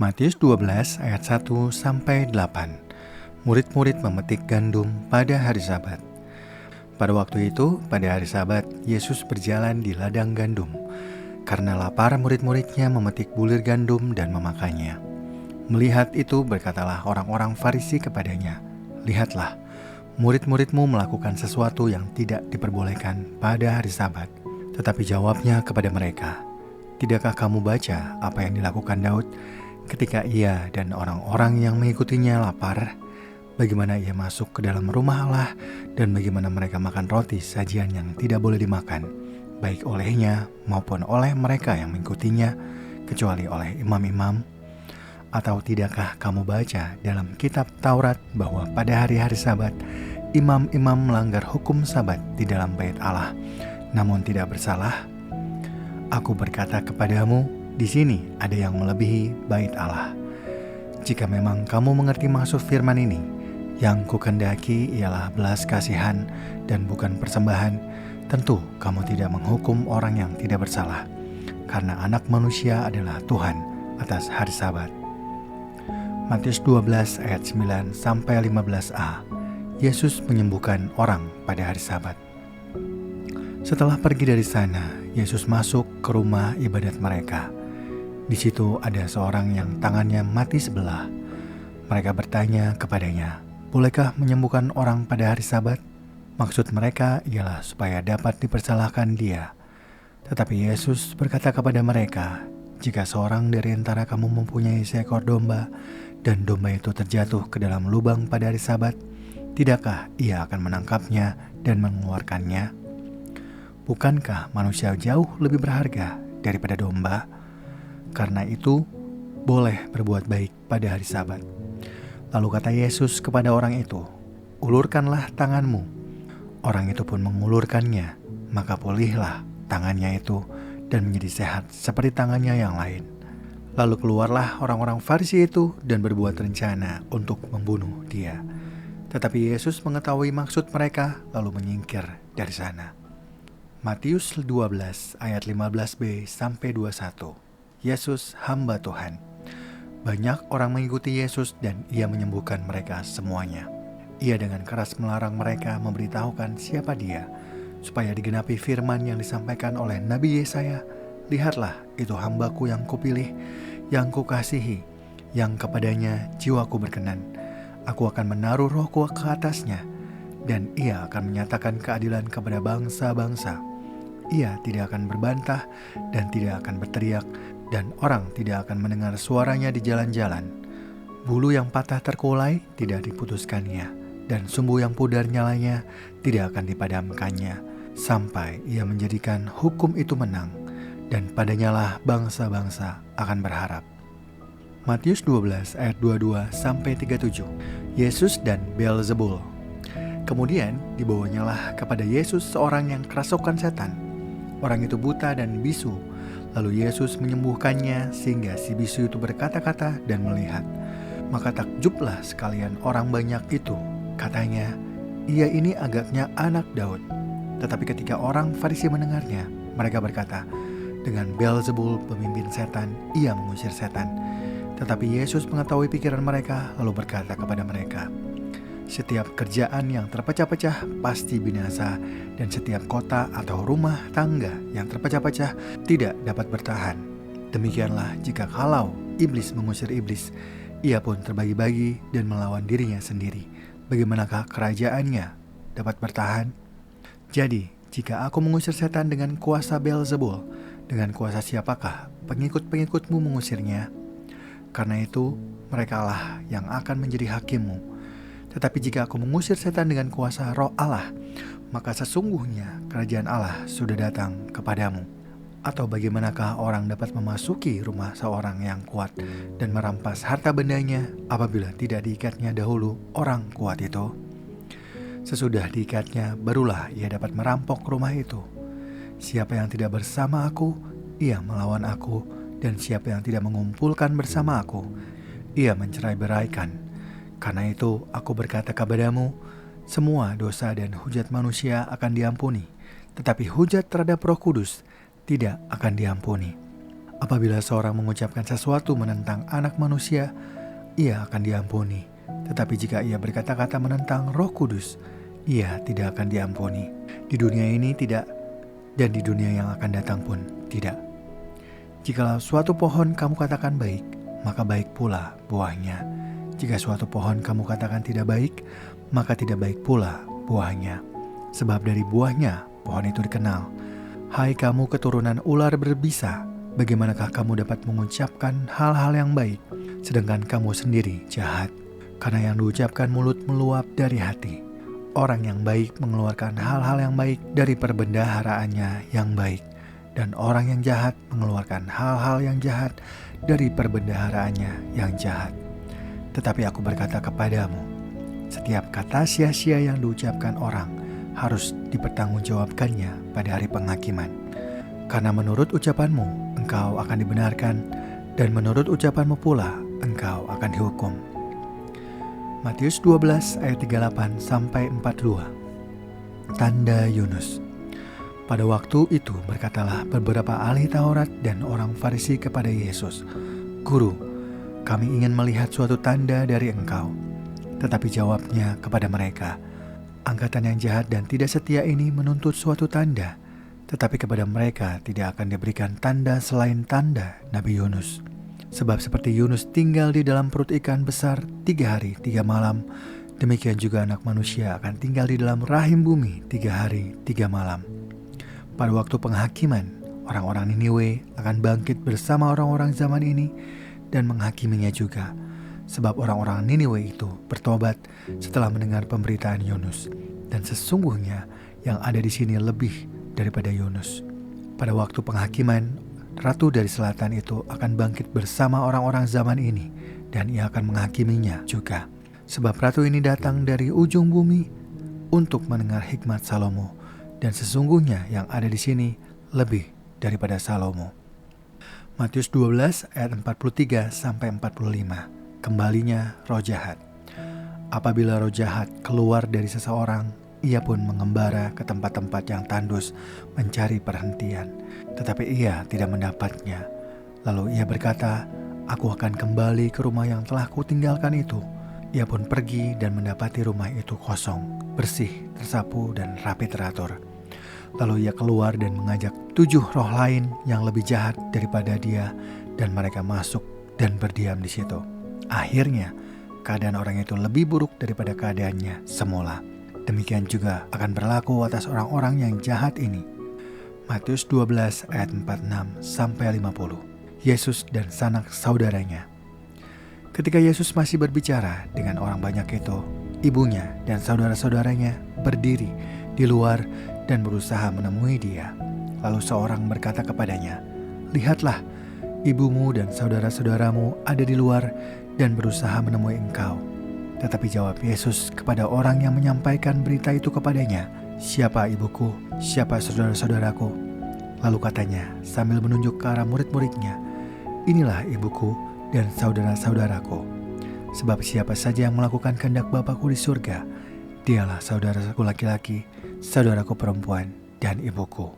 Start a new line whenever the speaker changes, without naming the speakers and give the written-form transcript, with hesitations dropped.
Matius 12 ayat 1-8. Murid-murid memetik gandum pada hari Sabat. Pada waktu itu, pada hari Sabat, Yesus berjalan di ladang gandum. Karena lapar, murid-muridnya memetik bulir gandum dan memakannya. Melihat itu, berkatalah orang-orang Farisi kepadanya, "Lihatlah, murid-muridmu melakukan sesuatu yang tidak diperbolehkan pada hari Sabat." Tetapi jawabnya kepada mereka, "Tidakkah kamu baca apa yang dilakukan Daud ketika ia dan orang-orang yang mengikutinya lapar? Bagaimana ia masuk ke dalam rumah Allah dan bagaimana mereka makan roti sajian yang tidak boleh dimakan, baik olehnya maupun oleh mereka yang mengikutinya, kecuali oleh imam-imam? Atau tidakkah kamu baca dalam kitab Taurat bahwa pada hari-hari Sabat, imam-imam melanggar hukum Sabat di dalam bait Allah, namun tidak bersalah? Aku berkata kepadamu, di sini ada yang melebihi bait Allah. Jika memang kamu mengerti maksud firman ini, yang kukendaki ialah belas kasihan dan bukan persembahan, tentu kamu tidak menghukum orang yang tidak bersalah, karena Anak Manusia adalah Tuhan atas hari Sabat." Matius 12 ayat 9-15a. Yesus menyembuhkan orang pada hari Sabat. Setelah pergi dari sana, Yesus masuk ke rumah ibadat mereka. Di situ ada seorang yang tangannya mati sebelah. Mereka bertanya kepadanya, "Bolehkah menyembuhkan orang pada hari Sabat?" Maksud mereka ialah supaya dapat dipersalahkan dia. Tetapi Yesus berkata kepada mereka, "Jika seorang dari antara kamu mempunyai seekor domba, dan domba itu terjatuh ke dalam lubang pada hari Sabat, tidakkah ia akan menangkapnya dan mengeluarkannya? Bukankah manusia jauh lebih berharga daripada domba? Karena itu, boleh berbuat baik pada hari Sabat." Lalu kata Yesus kepada orang itu, "Ulurkanlah tanganmu." Orang itu pun mengulurkannya, maka pulihlah tangannya itu dan menjadi sehat seperti tangannya yang lain. Lalu keluarlah orang-orang Farisi itu dan berbuat rencana untuk membunuh dia. Tetapi Yesus mengetahui maksud mereka, lalu menyingkir dari sana. Matius 12 ayat 15b-21. Yesus hamba Tuhan. Banyak orang mengikuti Yesus dan ia menyembuhkan mereka semuanya. Ia dengan keras melarang mereka memberitahukan siapa dia, supaya digenapi firman yang disampaikan oleh Nabi Yesaya, "Lihatlah, itu hambaku yang kupilih, yang kukasihi, yang kepadanya jiwaku berkenan. Aku akan menaruh rohku ke atasnya, dan ia akan menyatakan keadilan kepada bangsa-bangsa. Ia tidak akan berbantah dan tidak akan berteriak, dan orang tidak akan mendengar suaranya di jalan-jalan. Bulu yang patah terkulai tidak diputuskannya, dan sumbu yang pudar nyalanya tidak akan dipadamkannya, sampai ia menjadikan hukum itu menang, dan padanyalah bangsa-bangsa akan berharap." Matius 12 ayat 22-37. Yesus dan Beelzebul. Kemudian dibawanyalah kepada Yesus seorang yang kerasukan setan. Orang itu buta dan bisu. Lalu Yesus menyembuhkannya sehingga si bisu itu berkata-kata dan melihat. Maka takjublah sekalian orang banyak itu. Katanya, "Ia ini agaknya anak Daud." Tetapi ketika orang Farisi mendengarnya, mereka berkata, "Dengan Beelzebul pemimpin setan, ia mengusir setan." Tetapi Yesus mengetahui pikiran mereka, lalu berkata kepada mereka, "Setiap kerjaan yang terpecah-pecah pasti binasa, dan setiap kota atau rumah tangga yang terpecah-pecah tidak dapat bertahan. Demikianlah jika kalau iblis mengusir iblis, ia pun terbagi-bagi dan melawan dirinya sendiri. Bagaimanakah kerajaannya dapat bertahan? Jadi, jika aku mengusir setan dengan kuasa Beelzebul, dengan kuasa siapakah pengikut-pengikutmu mengusirnya? Karena itu, merekalah yang akan menjadi hakimmu. Tetapi jika aku mengusir setan dengan kuasa Roh Allah, maka sesungguhnya kerajaan Allah sudah datang kepadamu. Atau bagaimanakah orang dapat memasuki rumah seorang yang kuat dan merampas harta bendanya apabila tidak diikatnya dahulu orang kuat itu? Sesudah diikatnya, barulah ia dapat merampok rumah itu. Siapa yang tidak bersama aku, ia melawan aku, dan siapa yang tidak mengumpulkan bersama aku, ia mencerai-beraikan. Karena itu aku berkata kepadamu, semua dosa dan hujat manusia akan diampuni, tetapi hujat terhadap Roh Kudus tidak akan diampuni. Apabila seorang mengucapkan sesuatu menentang Anak Manusia, ia akan diampuni. Tetapi jika ia berkata-kata menentang Roh Kudus, ia tidak akan diampuni. Di dunia ini tidak, dan di dunia yang akan datang pun tidak. Jikalau suatu pohon kamu katakan baik, maka baik pula buahnya. Jika suatu pohon kamu katakan tidak baik, maka tidak baik pula buahnya. Sebab dari buahnya pohon itu dikenal. Hai kamu keturunan ular berbisa, bagaimanakah kamu dapat mengucapkan hal-hal yang baik, sedangkan kamu sendiri jahat? Karena yang diucapkan mulut meluap dari hati. Orang yang baik mengeluarkan hal-hal yang baik dari perbendaharaannya yang baik. Dan orang yang jahat mengeluarkan hal-hal yang jahat dari perbendaharaannya yang jahat. Tetapi aku berkata kepadamu, setiap kata sia-sia yang diucapkan orang harus dipertanggungjawabkannya pada hari penghakiman. Karena menurut ucapanmu, engkau akan dibenarkan, dan menurut ucapanmu pula, engkau akan dihukum. Matius 12 ayat 38-42. Tanda Yunus. Pada waktu itu berkatalah beberapa ahli Taurat dan orang Farisi kepada Yesus, "Guru, kami ingin melihat suatu tanda dari engkau." Tetapi jawabnya kepada mereka, "Angkatan yang jahat dan tidak setia ini menuntut suatu tanda, tetapi kepada mereka tidak akan diberikan tanda selain tanda Nabi Yunus. Sebab seperti Yunus tinggal di dalam perut ikan besar 3 hari 3 malam, demikian juga Anak Manusia akan tinggal di dalam rahim bumi 3 hari 3 malam. Pada waktu penghakiman, orang-orang Niniwe akan bangkit bersama orang-orang zaman ini dan menghakiminya juga. Sebab orang-orang Niniwe itu bertobat setelah mendengar pemberitaan Yunus. Dan sesungguhnya yang ada di sini lebih daripada Yunus. Pada waktu penghakiman, Ratu dari Selatan itu akan bangkit bersama orang-orang zaman ini, dan ia akan menghakiminya juga. Sebab Ratu ini datang dari ujung bumi untuk mendengar hikmat Salomo. Dan sesungguhnya yang ada di sini lebih daripada Salomo." Matius 12 ayat 43-45. Kembalinya roh jahat. Apabila roh jahat keluar dari seseorang, ia pun mengembara ke tempat-tempat yang tandus mencari perhentian, tetapi ia tidak mendapatnya. Lalu ia berkata, "Aku akan kembali ke rumah yang telah kutinggalkan itu." Ia pun pergi dan mendapati rumah itu kosong, bersih, tersapu, dan rapi teratur. Lalu ia keluar dan mengajak 7 roh lain yang lebih jahat daripada dia, dan mereka masuk dan berdiam di situ. Akhirnya, keadaan orang itu lebih buruk daripada keadaannya semula. Demikian juga akan berlaku atas orang-orang yang jahat ini. Matius 12 ayat 46-50. Yesus dan sanak saudaranya. Ketika Yesus masih berbicara dengan orang banyak itu, ibunya dan saudara-saudaranya berdiri di luar dan berusaha menemui dia. Lalu seorang berkata kepadanya, "Lihatlah, ibumu dan saudara-saudaramu ada di luar dan berusaha menemui engkau." Tetapi jawab Yesus kepada orang yang menyampaikan berita itu kepadanya, "Siapa ibuku? Siapa saudara-saudaraku?" Lalu katanya sambil menunjuk ke arah murid-muridnya, "Inilah ibuku dan saudara-saudaraku. Sebab siapa saja yang melakukan kehendak Bapa-Ku di surga, dialah saudaraku laki-laki, saudaraku perempuan, dan ibuku."